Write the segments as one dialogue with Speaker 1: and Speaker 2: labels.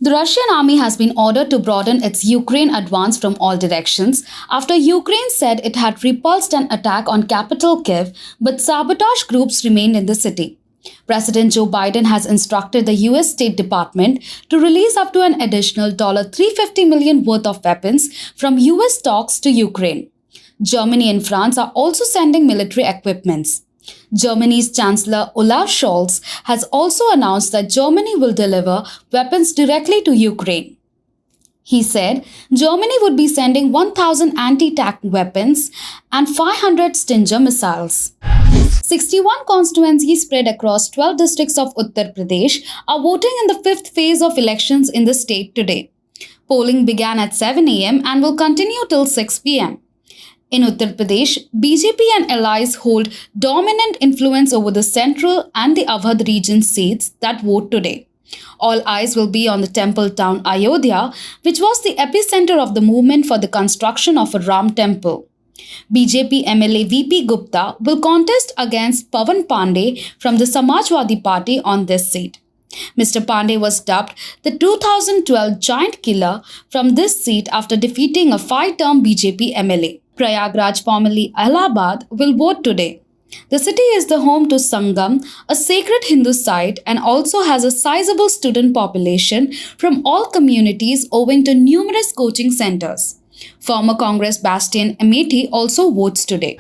Speaker 1: The Russian army has been ordered to broaden its Ukraine advance from all directions after Ukraine said it had repulsed an attack on capital Kiev, but sabotage groups remained in the city. President Joe Biden has instructed the US State Department to release up to an additional $350 million worth of weapons from US stocks to Ukraine. Germany and France are also sending military equipments. Germany's Chancellor Olaf Scholz has also announced that Germany will deliver weapons directly to Ukraine. He said Germany would be sending 1,000 anti-tank weapons and 500 Stinger missiles. 61 constituencies spread across 12 districts of Uttar Pradesh are voting in the fifth phase of elections in the state today. Polling began at 7 a.m. and will continue till 6 p.m. In Uttar Pradesh, BJP and allies hold dominant influence over the central and the Awadh region seats that vote today. All eyes will be on the temple town Ayodhya, which was the epicenter of the movement for the construction of a Ram temple. BJP MLA VP Gupta will contest against Pawan Pandey from the Samajwadi Party on this seat. Mr. Pandey was dubbed the 2012 giant killer from this seat after defeating a 5-term BJP MLA. Prayagraj, formerly Allahabad, will vote today. The city is the home to Sangam, a sacred Hindu site, and also has a sizable student population from all communities owing to numerous coaching centers. Former Congress bastion Amethi also votes today.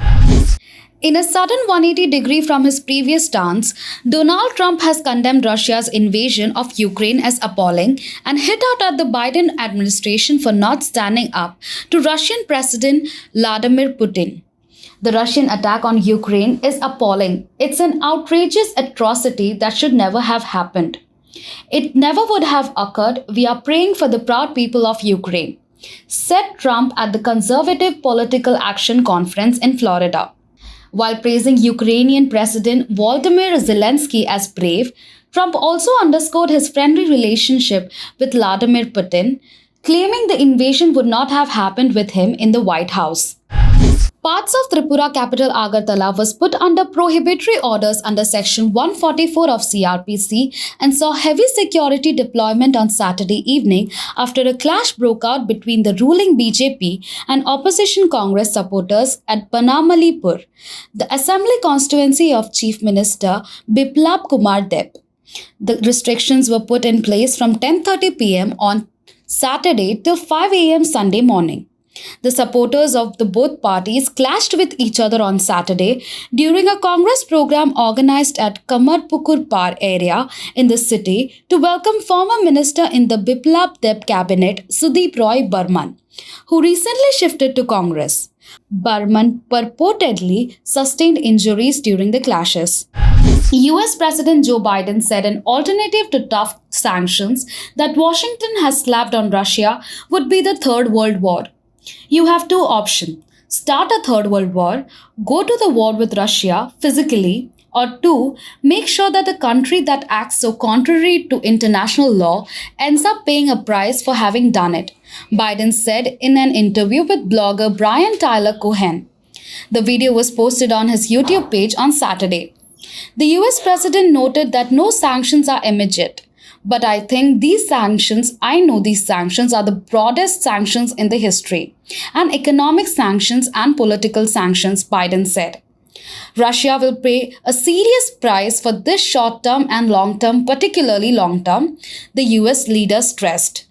Speaker 1: In a sudden 180-degree from his previous stance, Donald Trump has condemned Russia's invasion of Ukraine as appalling and hit out at the Biden administration for not standing up to Russian President Vladimir Putin. The Russian attack on Ukraine is appalling. It's an outrageous atrocity that should never have happened. It never would have occurred. We are praying for the proud people of Ukraine, said Trump at the Conservative Political Action Conference in Florida. While praising Ukrainian President Volodymyr Zelensky as brave, Trump also underscored his friendly relationship with Vladimir Putin, claiming the invasion would not have happened with him in the White House. Parts of Tripura capital Agartala was put under prohibitory orders under Section 144 of CRPC and saw heavy security deployment on Saturday evening after a clash broke out between the ruling BJP and opposition Congress supporters at Banamalipur, the assembly constituency of Chief Minister Biplab Kumar Deb. The restrictions were put in place from 10:30 p.m. on Saturday till 5 a.m. Sunday morning. The supporters of the both parties clashed with each other on Saturday during a Congress program organized at Kamarpukur Par area in the city to welcome former minister in the Biplab Deb cabinet Sudeep Roy Burman, who recently shifted to Congress. Burman purportedly sustained injuries during the clashes. US President Joe Biden said an alternative to tough sanctions that Washington has slapped on Russia would be the Third World War. You have two options: start a third world war, go to the war with Russia physically, or two, make sure that the country that acts so contrary to international law ends up paying a price for having done it, Biden said in an interview with blogger Brian Tyler Cohen. The video was posted on his YouTube page on Saturday. The US president noted that no sanctions are immediate. But I think these sanctions are the broadest sanctions in the history, and economic sanctions and political sanctions, Biden said. Russia will pay a serious price for this short-term and long-term, particularly long-term, the US leader stressed.